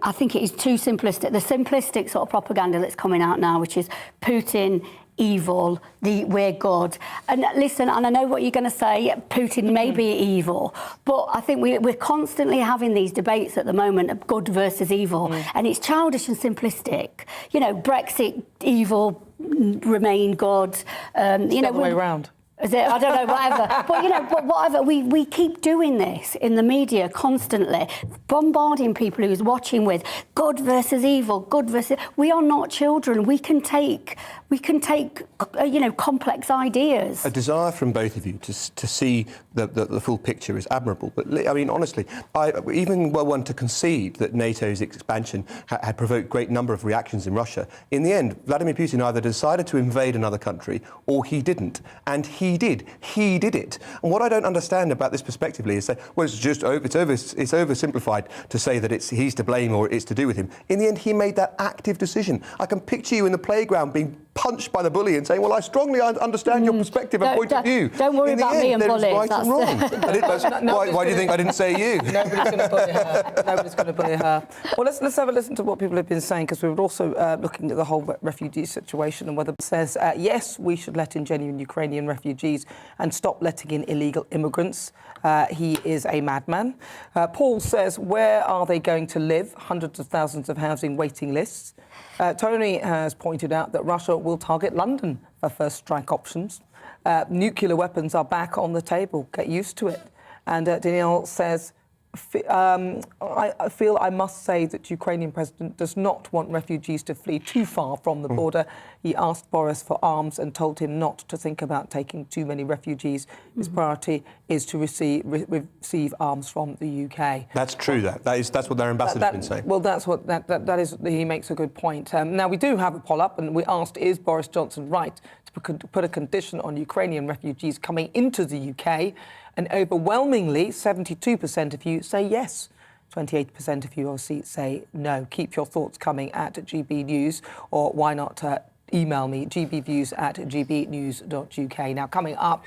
I think it is too simplistic. The simplistic sort of propaganda that's coming out now, which is Putin, evil, we're good. And listen, and I know what you're going to say, Putin may be evil, but I think we're constantly having these debates at the moment of good versus evil, and it's childish and simplistic. You know, Brexit, evil, Remain good. The other way around. Is it? I don't know, whatever. But whatever. We keep doing this in the media constantly, bombarding people who's watching with good versus evil, good versus... We are not children. We can take complex ideas. A desire from both of you to see the full picture is admirable. But, I mean, honestly, I even were one to concede that NATO's expansion had provoked a great number of reactions in Russia. In the end, Vladimir Putin either decided to invade another country or he didn't. And he did. He did it. And what I don't understand about this perspectively is that, well, it's oversimplified to say that he's to blame or it's to do with him. In the end, he made that active decision. I can picture you in the playground being punched by the bully and saying, well, I strongly understand your perspective and point of view. Don't worry about me and bullies. Right and wrong. Why do you think I didn't say you? Nobody's going to bully her. Nobody's going to bully her. Well, let's have a listen to what people have been saying, because we were also looking at the whole refugee situation and whether it says, yes, we should let in genuine Ukrainian refugees and stop letting in illegal immigrants. He is a madman. Paul says, where are they going to live? Hundreds of thousands of housing waiting lists. Tony has pointed out that Russia will target London for first strike options. Nuclear weapons are back on the table. Get used to it. And Danielle says, I feel I must say that Ukrainian president does not want refugees to flee too far from the border. He asked Boris for arms and told him not to think about taking too many refugees. His priority is to receive arms from the UK. That's true. That's what their ambassador's been saying. Well, that is. He makes a good point. Now we do have a poll up, and we asked: is Boris Johnson right to put a condition on Ukrainian refugees coming into the UK? And overwhelmingly, 72% of you say yes. 28% of you obviously say no. Keep your thoughts coming at GBNews, or why not email me, gbviews@gbnews.uk. Now, coming up...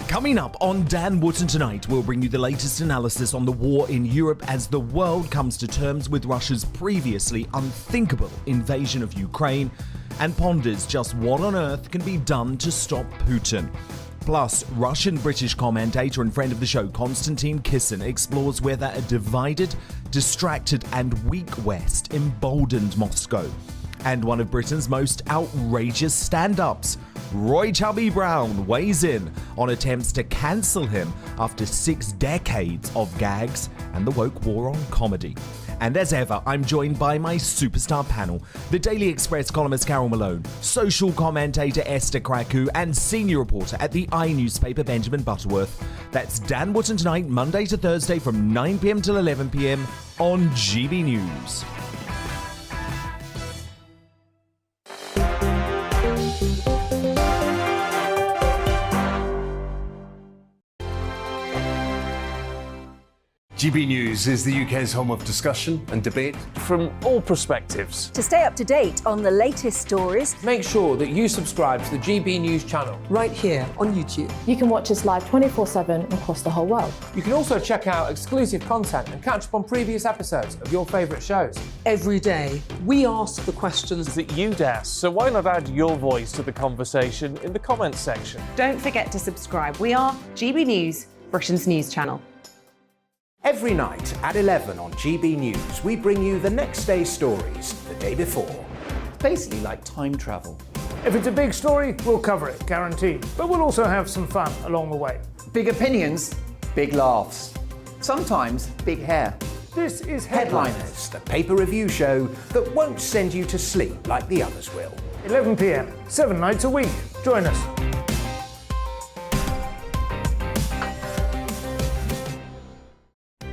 Coming up on Dan Wootton Tonight, we'll bring you the latest analysis on the war in Europe as the world comes to terms with Russia's previously unthinkable invasion of Ukraine and ponders just what on earth can be done to stop Putin. Plus, Russian-British commentator and friend of the show Konstantin Kisin explores whether a divided, distracted and weak West emboldened Moscow. And one of Britain's most outrageous stand-ups, Roy Chubby Brown, weighs in on attempts to cancel him after 6 decades of gags and the woke war on comedy. And as ever, I'm joined by my superstar panel, the Daily Express columnist Carol Malone, social commentator Esther Kraku, and senior reporter at the newspaper Benjamin Butterworth. That's Dan Wootton Tonight, Monday to Thursday from 9 p.m. till 11 p.m. on GB News. GB News is the UK's home of discussion and debate from all perspectives. To stay up to date on the latest stories, make sure that you subscribe to the GB News channel right here on YouTube. You can watch us live 24/7 across the whole world. You can also check out exclusive content and catch up on previous episodes of your favourite shows. Every day, we ask the questions that you'd ask, so why not add your voice to the conversation in the comments section? Don't forget to subscribe. We are GB News, Britain's news channel. Every night at 11 on GB News, we bring you the next day's stories the day before. Basically like time travel. If it's a big story, we'll cover it, guaranteed. But we'll also have some fun along the way. Big opinions, big laughs. Sometimes big hair. This is Headliners, the paper review show that won't send you to sleep like the others will. 11 p.m, 7 nights a week. Join us.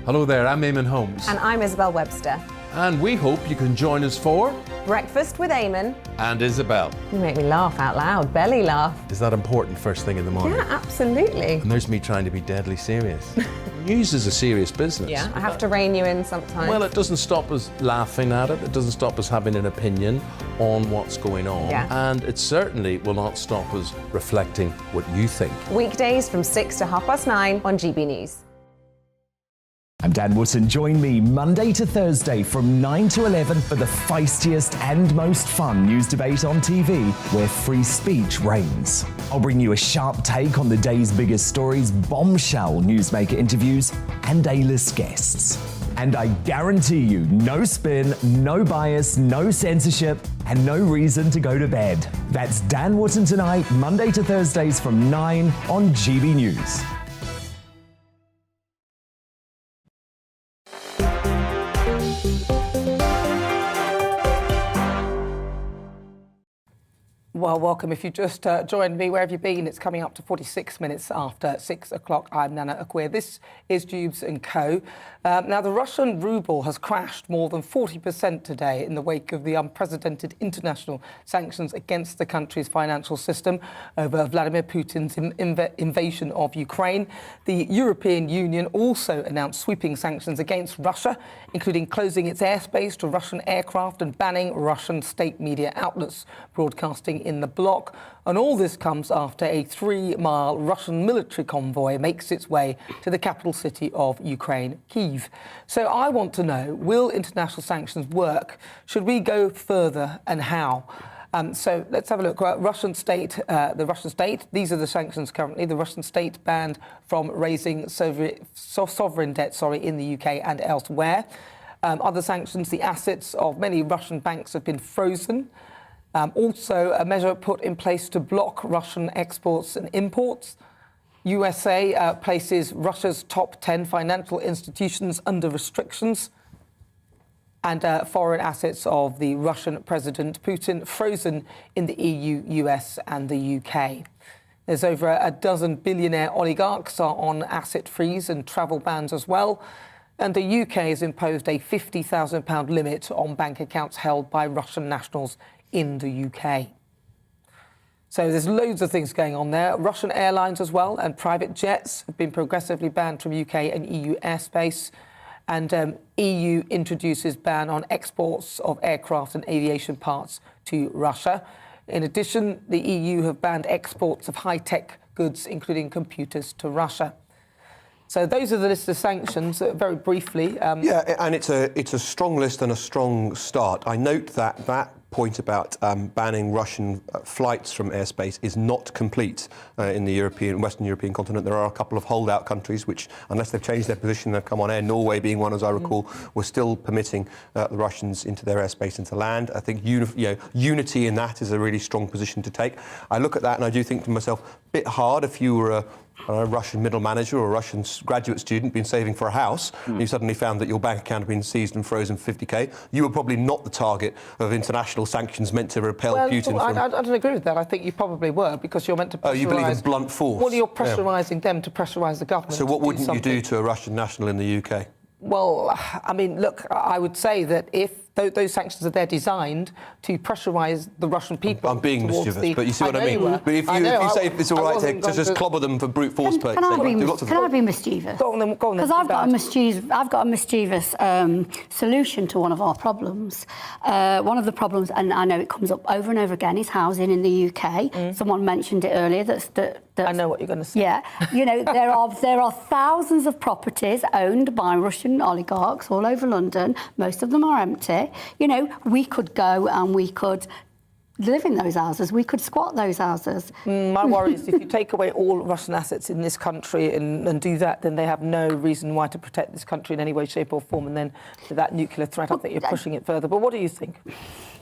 Hello there, I'm Eamon Holmes. And I'm Isabel Webster. And we hope you can join us for Breakfast with Eamon and Isabel. You make me laugh out loud, belly laugh. Is that important first thing in the morning? Yeah, absolutely. And there's me trying to be deadly serious. News is a serious business. Yeah, I have to rein you in sometimes. Well, it doesn't stop us laughing at it. It doesn't stop us having an opinion on what's going on. Yeah. And it certainly will not stop us reflecting what you think. Weekdays from 6 to 9:30 on GB News. I'm Dan Wootton. Join me Monday to Thursday from 9 to 11 for the feistiest and most fun news debate on TV, where free speech reigns. I'll bring you a sharp take on the day's biggest stories, bombshell newsmaker interviews, and A-list guests. And I guarantee you, no spin, no bias, no censorship, and no reason to go to bed. That's Dan Wootton Tonight, Monday to Thursdays from 9 on GB News. Well, welcome. If you just joined me, where have you been? It's coming up to 46 minutes after 6 o'clock. I'm Nana Akwir. This is Dewbs & Co. Now, the Russian ruble has crashed more than 40% today in the wake of the unprecedented international sanctions against the country's financial system over Vladimir Putin's invasion of Ukraine. The European Union also announced sweeping sanctions against Russia, including closing its airspace to Russian aircraft and banning Russian state media outlets broadcasting in the bloc. And all this comes after a 3-mile Russian military convoy makes its way to the capital city of Ukraine, Kyiv. So I want to know, will international sanctions work? Should we go further, and how? So let's have a look. The Russian state, these are the sanctions currently. The Russian state banned from raising sovereign debt in the UK and elsewhere. Other sanctions, the assets of many Russian banks have been frozen. Also, a measure put in place to block Russian exports and imports. USA places Russia's top 10 financial institutions under restrictions. And foreign assets of the Russian President Putin frozen in the EU, US and the UK. There's over a dozen billionaire oligarchs are on asset freeze and travel bans as well. And the UK has imposed a £50,000 limit on bank accounts held by Russian nationals in the UK. So there's loads of things going on there. Russian airlines as well and private jets have been progressively banned from UK and EU airspace. And EU introduces ban on exports of aircraft and aviation parts to Russia. In addition, the EU have banned exports of high-tech goods, including computers, to Russia. So those are the list of sanctions, very briefly. Yeah, and it's a strong list and a strong start. I note that point about banning Russian flights from airspace is not complete in the Western European continent. There are a couple of holdout countries which, unless they've changed their position, they've come on air. Norway being one, as I recall, were still permitting the Russians into their airspace and to land. I think unity in that is a really strong position to take. I look at that and I do think to myself, a bit hard if you were a Russian middle manager or a Russian graduate student been saving for a house, and you suddenly found that your bank account had been seized and frozen for 50k. You were probably not the target of international sanctions meant to repel Putin. I don't agree with that. I think you probably were, because you're meant to pressurise... Oh, you believe in blunt force? Well, you're pressurising them to pressurise the government. So what wouldn't you do to a Russian national in the UK? Well, I mean, look, I would say that if those sanctions are there designed to pressurise the Russian people... I'm being mischievous, but you see what I mean? But if you say it's all right to just clobber them for brute force purposes... Can I be mischievous? Go on then. Because I've got a mischievous solution to one of our problems. One of the problems, and I know it comes up over and over again, is housing in the UK. Someone mentioned it earlier. I know what you're going to say. Yeah, you know, there are thousands of properties owned by Russian oligarchs all over London. Most of them are empty. You know, we could go and we could live in those houses. We could squat those houses. My worry is if you take away all Russian assets in this country and do that, then they have no reason why to protect this country in any way, shape or form. And then that nuclear threat, I think you're pushing it further. But what do you think?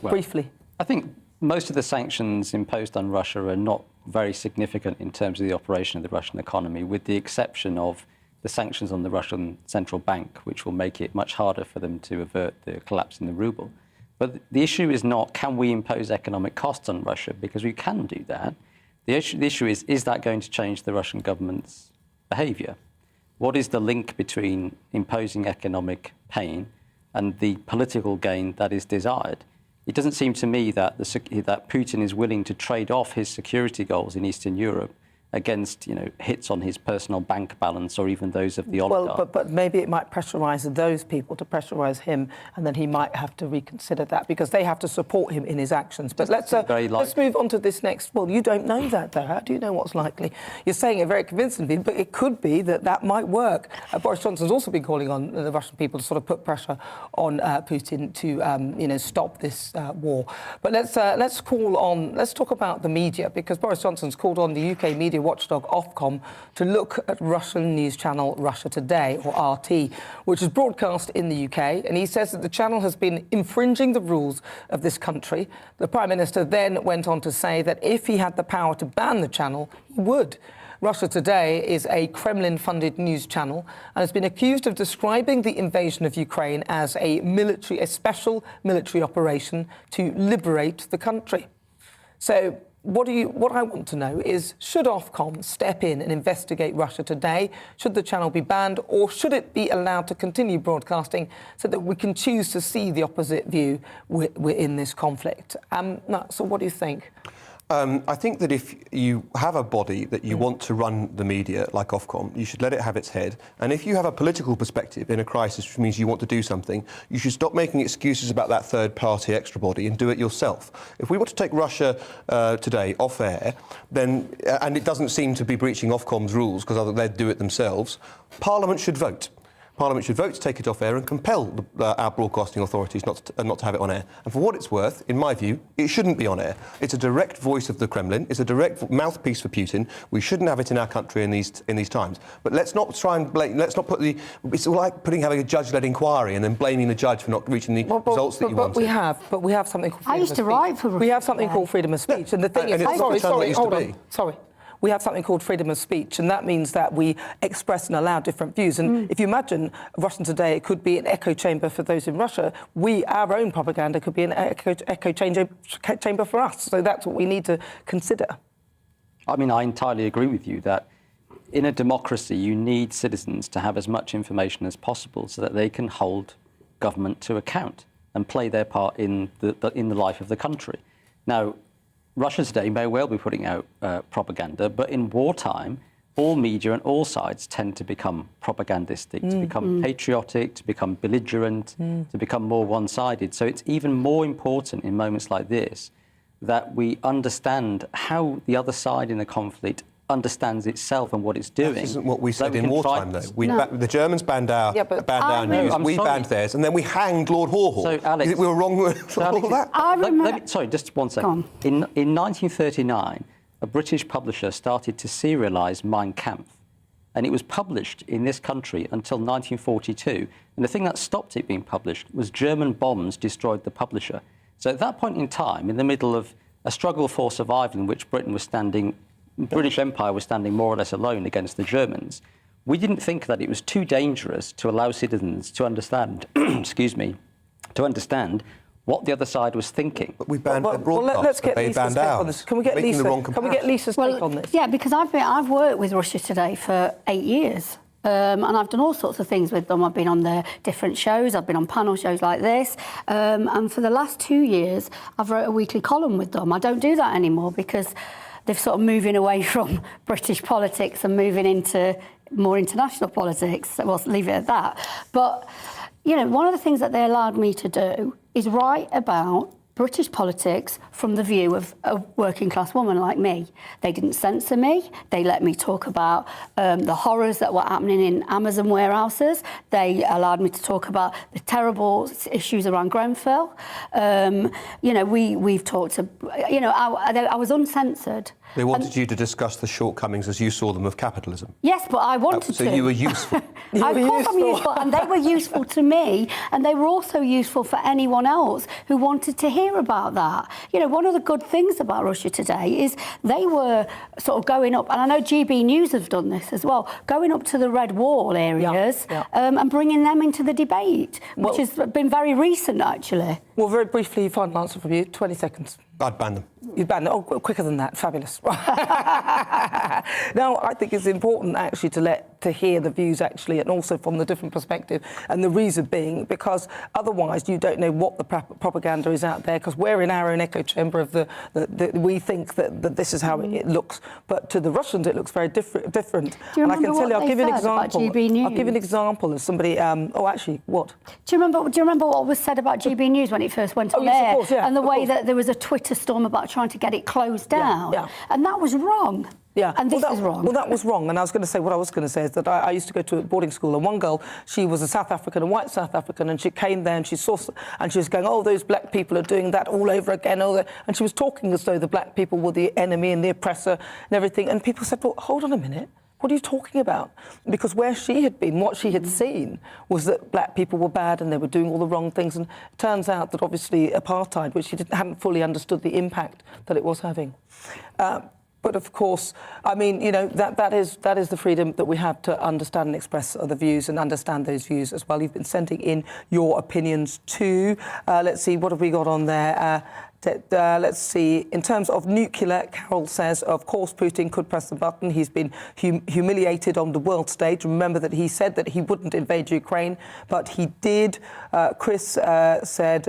Well, briefly. I think most of the sanctions imposed on Russia are not very significant in terms of the operation of the Russian economy, with the exception of the sanctions on the Russian central bank, which will make it much harder for them to avert the collapse in the ruble. But the issue is not, can we impose economic costs on Russia? Because we can do that. The issue is that going to change the Russian government's behaviour? What is the link between imposing economic pain and the political gain that is desired? It doesn't seem to me that that Putin is willing to trade off his security goals in Eastern Europe against, hits on his personal bank balance or even those of the oligarch. Well, but maybe it might pressurise those people to pressurise him, and then he might have to reconsider that because they have to support him in his actions. But let's move on to this next. Well, you don't know that, though. How do you know what's likely? You're saying it very convincingly, but it could be that might work. Boris Johnson's also been calling on the Russian people to sort of put pressure on Putin to, stop this war. But let's talk about the media, because Boris Johnson's called on the UK media watchdog Ofcom to look at Russian news channel Russia Today, or RT, which is broadcast in the UK, and he says that the channel has been infringing the rules of this country. The Prime Minister then went on to say that if he had the power to ban the channel, he would. Russia Today is a Kremlin-funded news channel and has been accused of describing the invasion of Ukraine as a special military operation to liberate the country. So what I want to know is, should Ofcom step in and investigate Russia Today? Should the channel be banned, or should it be allowed to continue broadcasting so that we can choose to see the opposite view within this conflict? So what do you think? I think that if you have a body that you want to run the media, like Ofcom, you should let it have its head. And if you have a political perspective in a crisis, which means you want to do something, you should stop making excuses about that third-party extra body and do it yourself. If we want to take Russia Today off air, then, and it doesn't seem to be breaching Ofcom's rules because they'd do it themselves, Parliament should vote. Parliament should vote to take it off air and compel our broadcasting authorities not to have it on air. And for what it's worth, in my view, it shouldn't be on air. It's a direct voice of the Kremlin. It's a direct mouthpiece for Putin. We shouldn't have it in our country in these times. But let's not try and blame. Let's not put the. It's like having a judge-led inquiry and then blaming the judge for not reaching the results that you want. But we have something called freedom of speech. I used to write for. We have something called freedom of speech, and the thing is, sorry. We have something called freedom of speech, and that means that we express and allow different views. And if you imagine Russian Today, it could be an echo chamber for those in Russia. Our own propaganda could be an echo chamber for us. So that's what we need to consider. I mean, I entirely agree with you that in a democracy, you need citizens to have as much information as possible so that they can hold government to account and play their part in the life of the country. Now, Russia Today may well be putting out propaganda, but in wartime, all media and all sides tend to become propagandistic, to become patriotic, to become belligerent, to become more one-sided. So it's even more important in moments like this that we understand how the other side in the conflict understands itself and what it's doing. That isn't what we said in wartime, though. The Germans banned our news, we banned theirs, and then we hanged Lord Hawhorn. So, Alex, we were wrong with all that? Sorry, just 1 second. In 1939, a British publisher started to serialise Mein Kampf, and it was published in this country until 1942. And the thing that stopped it being published was German bombs destroyed the publisher. So at that point in time, in the middle of a struggle for survival in which British Empire was standing more or less alone against the Germans, we didn't think that it was too dangerous to allow citizens to understand, to understand what the other side was thinking. But we banned their broadcast, let's get they banned ours. On this. Can we get Lisa's take on this? Yeah, because I've worked with Russia Today for 8 years. And I've done all sorts of things with them. I've been on their different shows. I've been on panel shows like this. And for the last 2 years, I've wrote a weekly column with them. I don't do that anymore because they've sort of moving away from British politics and moving into more international politics. So we'll leave it at that. But, one of the things that they allowed me to do is write about British politics from the view of a working class woman like me. They didn't censor me. They let me talk about the horrors that were happening in Amazon warehouses. They allowed me to talk about the terrible issues around Grenfell. We've talked to, I was uncensored. They wanted you to discuss the shortcomings as you saw them of capitalism. Yes, but I wanted to. So you were useful. Of course I'm useful, and they were useful to me, and they were also useful for anyone else who wanted to hear about that. One of the good things about Russia Today is they were sort of going up, and I know GBNews have done this as well, going up to the Red Wall areas and bringing them into the debate, which has been very recent, actually. Well, very briefly, final answer from you, 20 seconds. I'd ban them. You'd ban them? Oh, quicker than that. Fabulous. Now, I think it's important, actually, to let to hear the views actually, and also from the different perspective. And the reason being because otherwise you don't know what the propaganda is out there, because we're in our own echo chamber of we think that this is how it looks, but to the Russians it looks very different. Do you and I can remember tell you, what I'll give you an they said about example. GB I'll give you an example of somebody. Actually, what? Do you remember what was said about GB News when it first went on yes, air? of course, yeah, and the of way course. that there was a Twitter storm about trying to get it closed down. Yeah. And that was wrong. Yeah, and this is wrong. Well, that was wrong. And I was going to say, what I was going to say is that I used to go to a boarding school, and one girl, she was a South African, a white South African, and she came there and she saw, and she was going, oh, those black people are doing that all over again. And she was talking as though the black people were the enemy and the oppressor and everything. And people said, well, hold on a minute. What are you talking about? Because where she had been, what she had seen was that black people were bad and they were doing all the wrong things. And it turns out that obviously apartheid, which she hadn't fully understood the impact that it was having. But of course, I mean, you know, that is the freedom that we have to understand and express other views and understand those views as well. You've been sending in your opinions too. Let's see, what have we got on there? Let's see. In terms of nuclear, Carol says, of course, Putin could press the button. He's been humiliated on the world stage. Remember that he said that he wouldn't invade Ukraine, but he did. Chris said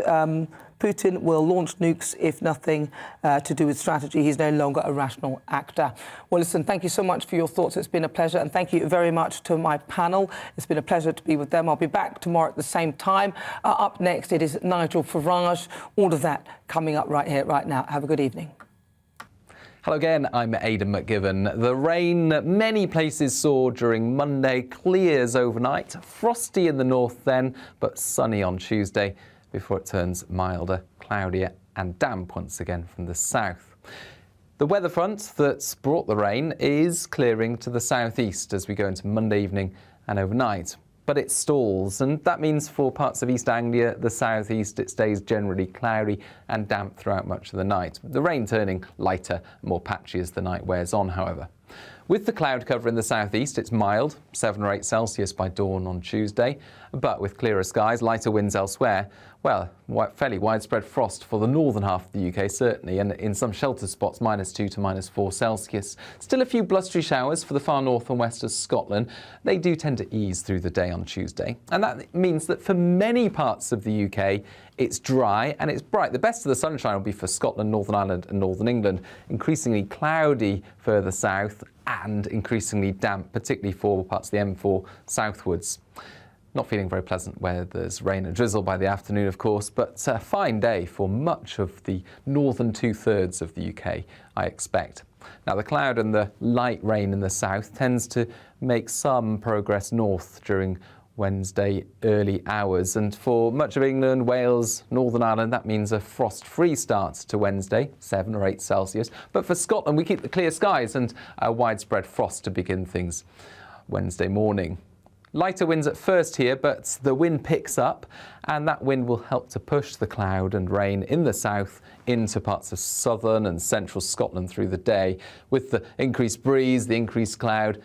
Putin will launch nukes if nothing to do with strategy. He's no longer a rational actor. Well, listen, thank you so much for your thoughts. It's been a pleasure. And thank you very much to my panel. It's been a pleasure to be with them. I'll be back tomorrow at the same time. Up next, it is Nigel Farage. All of that coming up right here, right now. Have a good evening. Hello again, I'm Aidan McGibbon. The rain many places saw during Monday clears overnight. Frosty in the north then, but sunny on Tuesday, before it turns milder, cloudier and damp once again from the south. The weather front that's brought the rain is clearing to the southeast as we go into Monday evening and overnight. But it stalls, and that means for parts of East Anglia, the southeast, it stays generally cloudy and damp throughout much of the night. The rain turning lighter, more patchy as the night wears on, however. With the cloud cover in the southeast, it's mild, 7 or 8 Celsius by dawn on Tuesday. But with clearer skies, lighter winds elsewhere, well, fairly widespread frost for the northern half of the UK, certainly, and in some sheltered spots, -2 to -4 Celsius. Still a few blustery showers for the far north and west of Scotland. They do tend to ease through the day on Tuesday. And that means that for many parts of the UK, it's dry and it's bright. The best of the sunshine will be for Scotland, Northern Ireland and Northern England. Increasingly cloudy further south and increasingly damp, particularly for parts of the M4 southwards. Not feeling very pleasant where there's rain and drizzle by the afternoon, of course, but a fine day for much of the northern 2/3 of the UK, I expect. Now, the cloud and the light rain in the south tends to make some progress north during Wednesday early hours, and for much of England, Wales, Northern Ireland, that means a frost-free start to Wednesday, 7 or 8 Celsius. But for Scotland, we keep the clear skies and a widespread frost to begin things Wednesday morning. Lighter winds at first here, but the wind picks up, and that wind will help to push the cloud and rain in the south into parts of southern and central Scotland through the day. With the increased breeze, the increased cloud,